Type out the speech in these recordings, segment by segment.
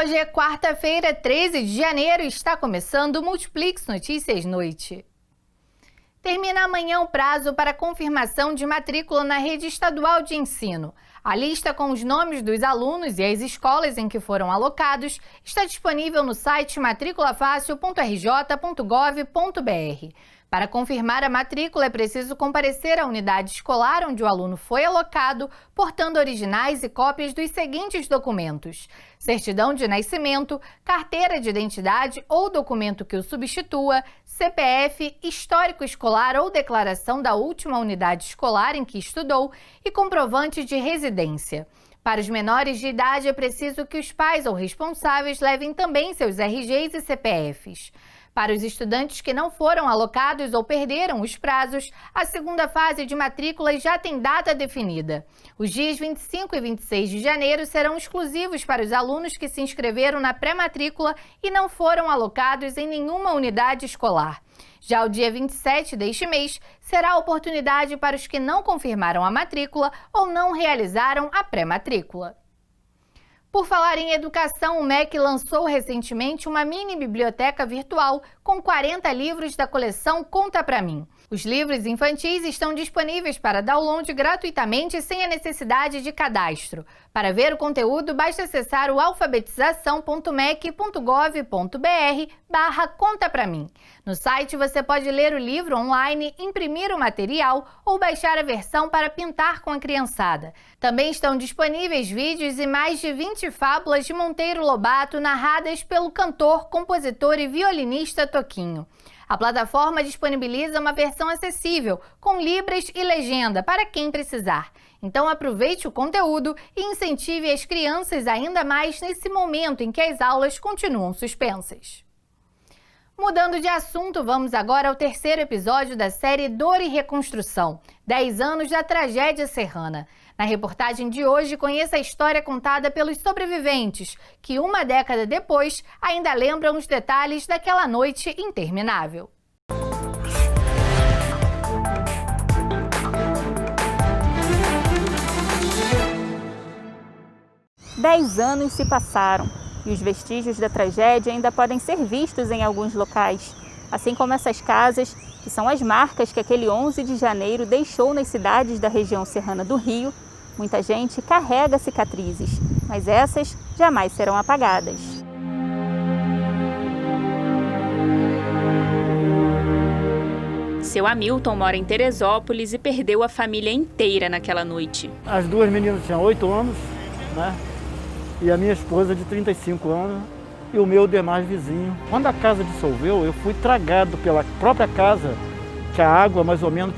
Hoje é quarta-feira, 13 de janeiro, e está começando o Multiplix Notícias Noite. Termina amanhã o prazo para confirmação de matrícula na rede estadual de ensino. A lista com os nomes dos alunos e as escolas em que foram alocados está disponível no site matriculafacil.rj.gov.br. Para confirmar a matrícula, é preciso comparecer à unidade escolar onde o aluno foi alocado, portando originais e cópias dos seguintes documentos: certidão de nascimento, carteira de identidade ou documento que o substitua, CPF, histórico escolar ou declaração da última unidade escolar em que estudou e comprovante de residência. Para os menores de idade, é preciso que os pais ou responsáveis levem também seus RGs e CPFs. Para os estudantes que não foram alocados ou perderam os prazos, a segunda fase de matrícula já tem data definida. Os dias 25 e 26 de janeiro serão exclusivos para os alunos que se inscreveram na pré-matrícula e não foram alocados em nenhuma unidade escolar. Já o dia 27 deste mês será a oportunidade para os que não confirmaram a matrícula ou não realizaram a pré-matrícula. Por falar em educação, o MEC lançou recentemente uma mini biblioteca virtual com 40 livros da coleção Conta Pra Mim. Os livros infantis estão disponíveis para download gratuitamente sem a necessidade de cadastro. Para ver o conteúdo, basta acessar o alfabetização.mec.gov.br/Conta Pra Mim. No site você pode ler o livro online, imprimir o material ou baixar a versão para pintar com a criançada. Também estão disponíveis vídeos e mais de 20 fábulas de Monteiro Lobato narradas pelo cantor, compositor e violinista Toquinho. A plataforma disponibiliza uma versão acessível, com libras e legenda, para quem precisar. Então aproveite o conteúdo e incentive as crianças ainda mais nesse momento em que as aulas continuam suspensas. Mudando de assunto, vamos agora ao terceiro episódio da série Dor e Reconstrução, 10 anos da tragédia serrana. Na reportagem de hoje, conheça a história contada pelos sobreviventes, que uma década depois ainda lembram os detalhes daquela noite interminável. Dez anos se passaram e os vestígios da tragédia ainda podem ser vistos em alguns locais, assim como essas casas, que são as marcas que aquele 11 de janeiro deixou nas cidades da região serrana do Rio. Muita gente carrega cicatrizes, mas essas jamais serão apagadas. Seu Hamilton mora em Teresópolis e perdeu a família inteira naquela noite. As duas meninas tinham 8 anos, né? E a minha esposa de 35 anos e o meu demais vizinho. Quando a casa dissolveu, eu fui tragado pela própria casa, que a água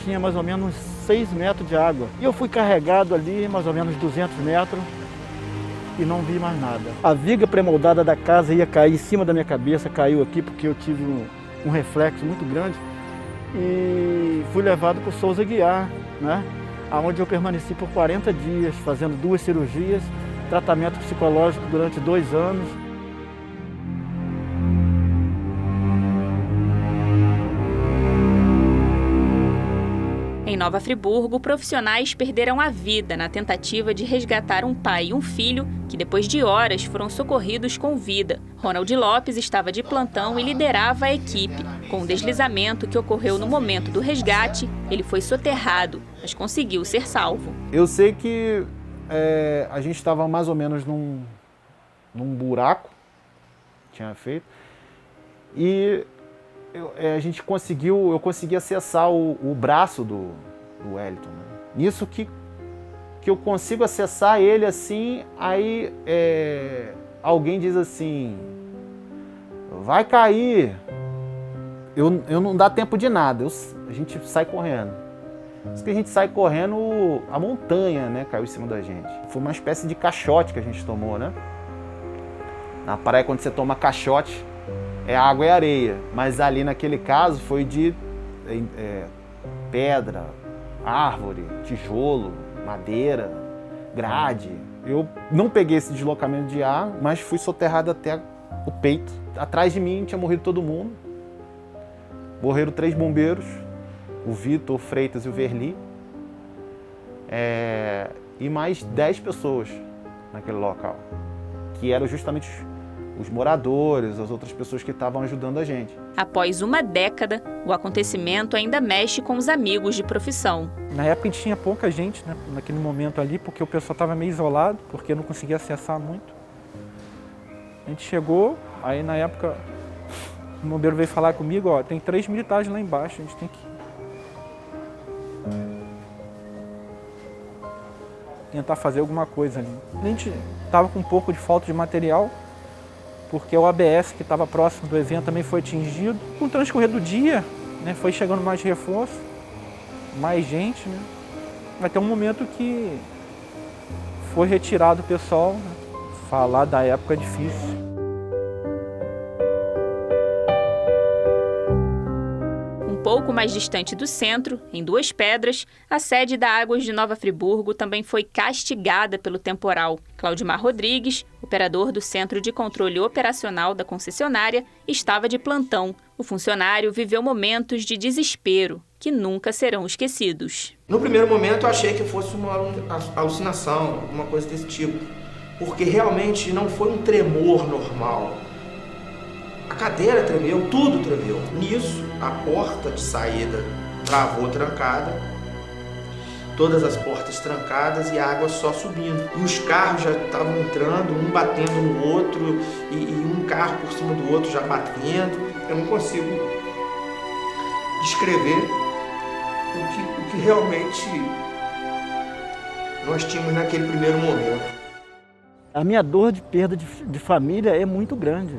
tinha mais ou menos 6 metros de água. E eu fui carregado ali, mais ou menos 200 metros, e não vi mais nada. A viga pré-moldada da casa ia cair em cima da minha cabeça, caiu aqui porque eu tive um reflexo muito grande. E fui levado para o Souza Guiar, né? Onde eu permaneci por 40 dias, fazendo 2 cirurgias, tratamento psicológico durante 2 anos. Em Nova Friburgo, profissionais perderam a vida na tentativa de resgatar um pai e um filho que, depois de horas, foram socorridos com vida. Ronald Lopes estava de plantão e liderava a equipe. Com um deslizamento que ocorreu no momento do resgate, ele foi soterrado, mas conseguiu ser salvo. Eu sei que a gente estava mais ou menos num buraco, tinha feito, e eu consegui acessar o braço do Wellington. Né? Nisso que eu consigo acessar ele assim, aí alguém diz assim, vai cair. Eu não dá tempo de nada, a gente sai correndo. Isso que a gente sai correndo, a montanha, né, caiu em cima da gente. Foi uma espécie de caixote que a gente tomou, né? Na praia, quando você toma caixote, é água e areia, mas ali naquele caso foi de pedra, árvore, tijolo, madeira, grade. Eu não peguei esse deslocamento de ar, mas fui soterrado até o peito. Atrás de mim tinha morrido todo mundo. Morreram 3 bombeiros, o Vitor, o Freitas e o Verli. E mais 10 pessoas naquele local, que eram justamente os moradores, as outras pessoas que estavam ajudando a gente. Após uma década, o acontecimento ainda mexe com os amigos de profissão. Na época a gente tinha pouca gente, né, naquele momento ali, porque o pessoal estava meio isolado, porque não conseguia acessar muito. A gente chegou, aí na época o bombeiro veio falar comigo, ó, tem 3 militares lá embaixo, a gente tem que tentar fazer alguma coisa ali. A gente estava com um pouco de falta de material, porque o ABS que estava próximo do evento também foi atingido. Com o transcorrer do dia, né, foi chegando mais reforço, mais gente, né? Vai ter um momento que foi retirado o pessoal, né? Falar da época é difícil. Pouco mais distante do centro, em Duas Pedras, a sede da Águas de Nova Friburgo também foi castigada pelo temporal. Claudimar Rodrigues, operador do Centro de Controle Operacional da concessionária, estava de plantão. O funcionário viveu momentos de desespero que nunca serão esquecidos. No primeiro momento eu achei que fosse uma alucinação, alguma coisa desse tipo, porque realmente não foi um tremor normal. A cadeira tremeu, tudo tremeu. Nisso, a porta de saída travou trancada, todas as portas trancadas e a água só subindo. E os carros já estavam entrando, um batendo no outro, e um carro por cima do outro já batendo. Eu não consigo descrever o que realmente nós tínhamos naquele primeiro momento. A minha dor de perda de família é muito grande.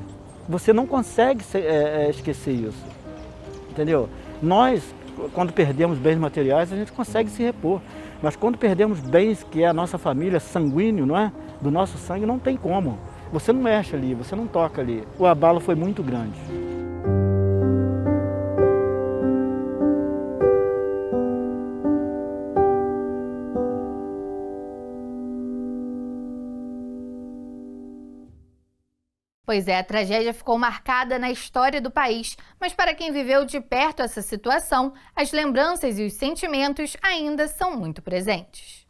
Você não consegue esquecer isso, entendeu? Nós, quando perdemos bens materiais, a gente consegue se repor. Mas quando perdemos bens que é a nossa família, sanguíneo, não é? Do nosso sangue, não tem como. Você não mexe ali, você não toca ali. O abalo foi muito grande. Pois é, a tragédia ficou marcada na história do país, mas para quem viveu de perto essa situação, as lembranças e os sentimentos ainda são muito presentes.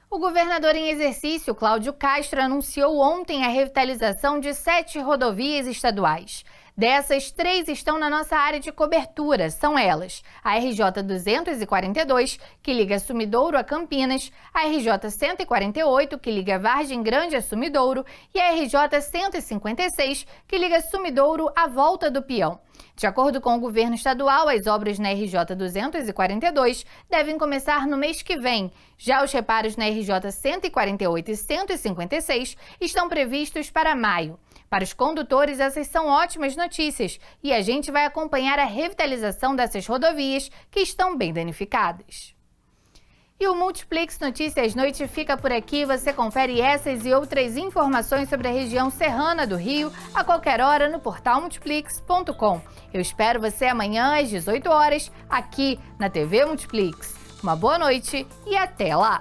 O governador em exercício, Cláudio Castro, anunciou ontem a revitalização de 7 rodovias estaduais. Dessas, 3 estão na nossa área de cobertura, são elas: a RJ 242, que liga Sumidouro a Campinas, a RJ 148, que liga Vargem Grande a Sumidouro, e a RJ 156, que liga Sumidouro à Volta do Peão. De acordo com o governo estadual, as obras na RJ 242 devem começar no mês que vem. Já os reparos na RJ 148 e 156 estão previstos para maio. Para os condutores, essas são ótimas notícias e a gente vai acompanhar a revitalização dessas rodovias que estão bem danificadas. E o Multiplix Notícias Noite fica por aqui. Você confere essas e outras informações sobre a região serrana do Rio a qualquer hora no portal multiplix.com. Eu espero você amanhã às 18 horas aqui na TV Multiplix. Uma boa noite e até lá!